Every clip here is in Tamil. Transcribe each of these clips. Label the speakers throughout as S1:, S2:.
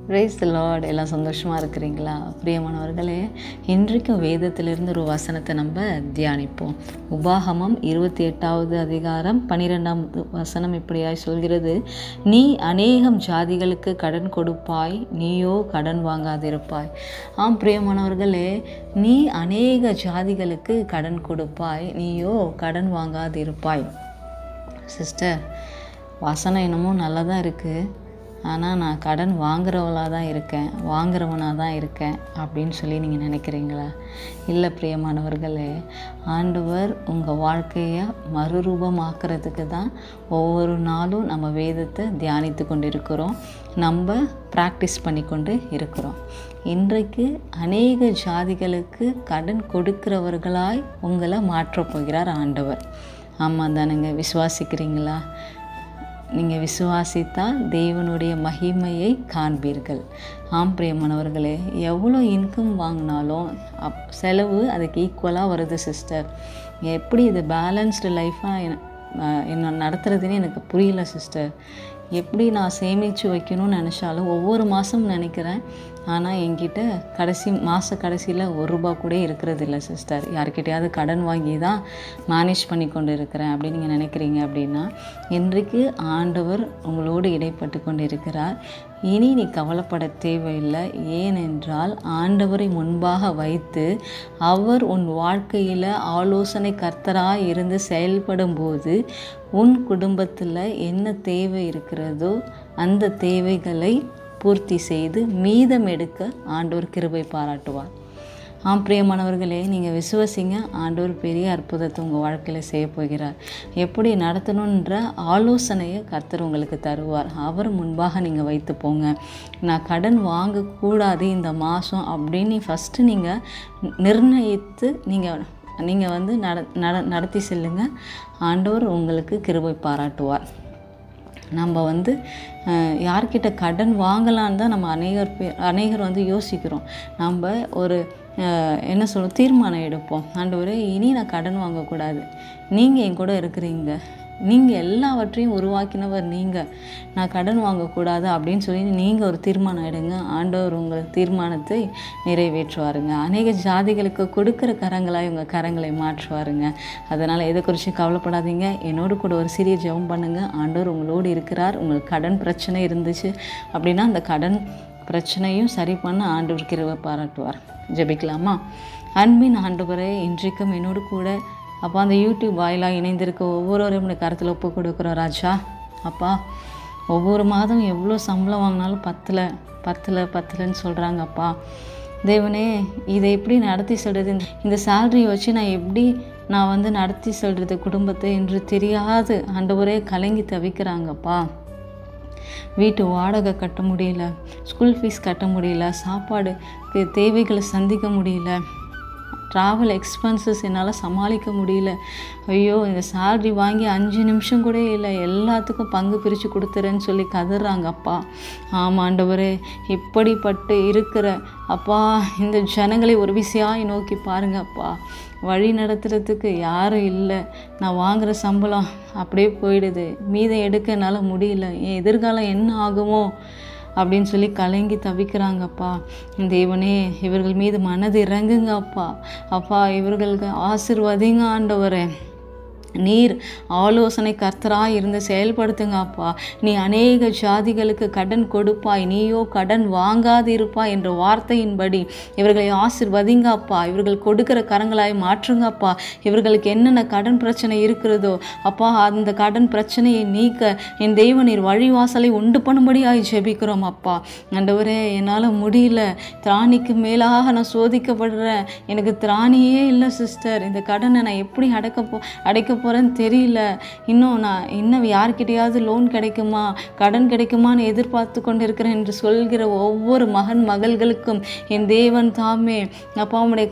S1: Praise the Lord. எல்லாம் சந்தோஷமாக இருக்கிறீங்களா? பிரியமானவர்களே, இன்றைக்கும் வேதத்திலிருந்து ஒரு வசனத்தை நம்ம தியானிப்போம். உபாகமம் 28வது அதிகாரம் 12வது வசனம் இப்படியாய் சொல்கிறது, நீ அநேகம் ஜாதிகளுக்கு கடன் கொடுப்பாய், நீயோ கடன் வாங்காதிருப்பாய். ஆம் பிரியமானவர்களே, நீ அநேக ஜாதிகளுக்கு கடன் கொடுப்பாய், நீயோ கடன் வாங்காதிருப்பாய். சிஸ்டர், வசனம் என்னமோ நல்லா தான் இருக்குது, ஆனால் நான் கடன் வாங்குறவளாக தான் இருக்கேன், வாங்குறவனாக தான் இருக்கேன் அப்படின்னு சொல்லி நீங்கள் நினைக்கிறீங்களா? இல்லை பிரியமானவர்களே, ஆண்டவர் உங்கள் வாழ்க்கையை மறுரூபமாக்குறதுக்கு தான் ஒவ்வொரு நாளும் நம்ம வேதத்தை தியானித்து கொண்டு இருக்கிறோம், நம்ம ப்ராக்டிஸ் பண்ணி கொண்டு இருக்கிறோம். இன்றைக்கு அநேக ஜாதிகளுக்கு கடன் கொடுக்கிறவர்களாய் உங்களை மாற்றப் போகிறார் ஆண்டவர். ஆமாம் தானுங்க? விசுவாசிக்கிறீங்களா? நீங்கள் விசுவாசித்தால் தேவனுடைய மகிமையை காண்பீர்கள். ஆம் பிரியமானவர்களே, எவ்வளோ இன்கம் வாங்கினாலும் செலவு அதுக்கு ஈக்குவலாக வருது சிஸ்டர். எப்படி இது பேலன்ஸ்டு லைஃபாக என்ன நடத்துறதுன்னு எனக்கு புரியல சிஸ்டர். எப்படி நான் சேமித்து வைக்கணும்னு நினச்சாலும் ஒவ்வொரு மாதம் நினைக்கிறேன், ஆனால் என்கிட்ட கடைசியில் ₹1 கூட இருக்கிறது இல்லை சிஸ்டர். யார்கிட்டையாவது கடன் வாங்கி தான் மேனேஜ் பண்ணி கொண்டு இருக்கிறேன் அப்படின்னு நீங்கள் நினைக்கிறீங்க அப்படின்னா, இன்றைக்கு ஆண்டவர் உங்களோடு இடைப்பட்டு கொண்டு இருக்கிறார். இனி நீ கவலைப்பட தேவையில்லை. ஏனென்றால் ஆண்டவரை முன்பாக வைத்து அவர் உன் வாழ்க்கையில் ஆலோசனை கர்த்தராக இருந்து செயல்படும் போது உன் குடும்பத்தில் என்ன தேவை இருக்கிறதோ அந்த தேவைகளை பூர்த்தி செய்து மீதம் எடுக்க ஆண்டவர் கிருபை பாராட்டுவார். ஆம் பிரியமானவர்களே, நீங்கள் விசுவாசிங்க, ஆண்டவர் பெரிய அற்புதத்தை உங்கள் வாழ்க்கையில் செய்ய போகிறார். எப்படி நடத்தணுன்ற ஆலோசனையை கர்த்தர் உங்களுக்கு தருவார். அவர் முன்பாக நீங்கள் வைத்து போங்க. நான் கடன் வாங்கக்கூடாது இந்த மாதம் அப்படின்னு ஃபஸ்ட்டு நீங்கள் நிர்ணயித்து நீங்கள் வந்து நடத்தி செல்லுங்க. ஆண்டவர் உங்களுக்கு கிருபை பாராட்டுவார். நம்ம வந்து யார்கிட்ட கடன் வாங்கலான்னு தான் நம்ம அநேகர் வந்து யோசிக்கிறோம். நம்ம ஒரு தீர்மானம் எடுப்போம். ஆண்டவரே, இனி நான் கடன் வாங்கக்கூடாது, நீங்கள் என் கூட இருக்கிறீங்க, நீங்கள் எல்லாவற்றையும் உருவாக்கினவர் நீங்கள், நான் கடன் வாங்கக்கூடாது அப்படின்னு சொல்லி நீங்கள் ஒரு தீர்மானம் எடுங்க. ஆண்டவர் உங்கள் தீர்மானத்தை நிறைவேற்றுவாருங்க. அநேக ஜாதிகளுக்கு கொடுக்குற கரங்களாய் உங்கள் கரங்களை மாற்றுவாருங்க. அதனால் எதை குறித்து கவலைப்படாதீங்க. என்னோடு கூட ஒரு சிறிய ஜெபம் பண்ணுங்கள். ஆண்டவர் உங்களோடு இருக்கிறார். உங்களுக்கு கடன் பிரச்சனை இருந்துச்சு அப்படின்னா அந்த கடன் பிரச்சனையும் சரி பண்ண ஆண்டவர் கிருபை பாராட்டுவார். ஜெபிக்கலாமா? அன்பின் ஆண்டவரே, இன்றைக்கும் என்னோடு கூட அப்பா அந்த யூடியூப் வாயிலாக இணைந்திருக்க ஒவ்வொருவரையும் இந்த கருத்தில் ஒப்பு கொடுக்குறோம் ராஜா. அப்பா, ஒவ்வொரு மாதம் எவ்வளோ சம்பளம் வாங்கினாலும் பத்தலைன்னு சொல்கிறாங்க. அப்பா தேவனே, இதை எப்படி நடத்தி சொல்கிறது? இந்த சேலரி வச்சு நான் வந்து நடத்தி சொல்கிறது குடும்பத்தை என்று தெரியாது ஆண்டவரே கலங்கி தவிக்கிறாங்கப்பா. வீட்டு வாடகை கட்ட முடியல, ஸ்கூல் ஃபீஸ் கட்ட முடியல, சாப்பாடு தேவைகளை சந்திக்க முடியல, ட்ராவல் எக்ஸ்பென்சஸ் என்னால் சமாளிக்க முடியல. ஐயோ, இந்த சேலரி வாங்கி 5 நிமிஷம் கூட இல்லை, எல்லாத்துக்கும் பங்கு பிரித்து கொடுத்துறேன்னு சொல்லி கதறாங்க அப்பா. ஆமாண்டவரே, இப்படிப்பட்டு இருக்கிற அப்பா இந்த ஜனங்களை ஒரு விசையாய் நோக்கி பாருங்க அப்பா. வழி நடத்துறதுக்கு யாரும் இல்லை. நான் வாங்குகிற சம்பளம் அப்படியே போயிடுது, மீதம் எடுக்க என்னால் முடியல, என் எதிர்காலம் என்ன ஆகுமோ அப்படின்னு சொல்லி கலங்கி தவிக்கிறாங்கப்பா. தேவனே, இவர்கள் மீது மனது இறங்குங்க அப்பா. அப்பா, இவர்களுக்கு ஆசீர்வதிங்க ஆண்டவரே. நீர் ஆலோசனை கர்த்தராக இருந்து செயல்படுத்துங்க அப்பா. நீ அநேக ஜாதிகளுக்கு கடன் கொடுப்பாய், நீயோ கடன் வாங்காதிருப்பாய் என்ற வார்த்தையின்படி இவர்களை ஆசீர்வதிங்க அப்பா. இவர்கள் கொடுக்கிற கரங்களாய் மாற்றுங்க அப்பா. இவர்களுக்கு என்னென்ன கடன் பிரச்சனை இருக்கிறதோ அப்பா, அந்த கடன் பிரச்சனையை நீக்க என் தெய்வ நீர் வழிவாசலை உண்டு பண்ணும்படியாய் ஜெபிக்கிறோம் அப்பா. ஆண்டவரே, என்னால் முடியல, திராணிக்கு மேலாக நான் சோதிக்கப்படுறேன், எனக்கு திராணியே இல்லை சிஸ்டர், இந்த கடனை நான் எப்படி அடைக்க போகிறேன்னு தெரியல, இன்னும் யார்கிட்டையாவது லோன் கிடைக்குமா, கடன் கிடைக்குமான்னு எதிர்பார்த்து கொண்டு இருக்கிறேன் என்று சொல்கிற ஒவ்வொரு மகள்களுக்கும் என் தேவன் தாமே அப்பா உம்முடைய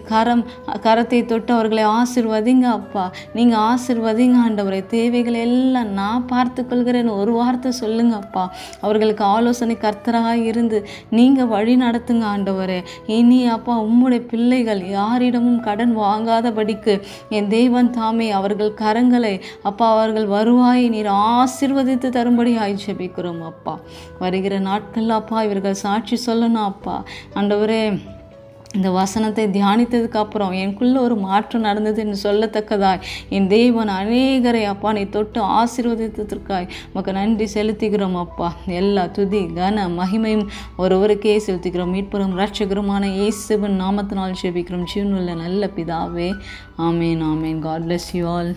S1: கரத்தை தொட்டு அவர்களை ஆசீர்வதிங்க அப்பா. நீங்கள் ஆசீர்வதிங்க ஆண்டவரே. தேவைகளை எல்லாம் நான் பார்த்து கொள்கிறேன்னு ஒரு வார்த்தை சொல்லுங்க அப்பா. அவர்களுக்கு ஆலோசனை கர்த்தராக இருந்து நீங்கள் வழி நடத்துங்க ஆண்டவரே. இனி அப்பா உம்முடைய பிள்ளைகள் யாரிடமும் கடன் வாங்காதபடிக்கு என் தேவன் தாமே அவர்கள் கரங்களை அப்பா அவர்கள் வருவாய் நீர் ஆசீர்வதித்து தரும்படியாய் ஜெபிக்கிறோம் அப்பா. வருகிற நாட்கள் அப்பா இவர்கள் சாட்சி சொல்லணும் அப்பா. ஆண்டவரே, இந்த வசனத்தை தியானித்ததுக்கு அப்புறம் எனக்குள்ள ஒரு மாற்றம் நடந்தது என்று சொல்லத்தக்கதாய் என் தேவன் அநேகரை அப்பா நீ தொட்டு ஆசீர்வதித்ததற்காய் உமக்கு நன்றி செலுத்துகிறோம் அப்பா. எல்லா துதி கன மகிமையும் ஒருவருக்கே செலுத்துகிறோம். மீட்பரும் இரட்சகருமான இயேசுவின் நாமத்தினால் ஜெபிக்கிறோம் ஜீவனுள்ள நல்ல பிதாவே. ஆமேன் ஆமேன். God bless you all.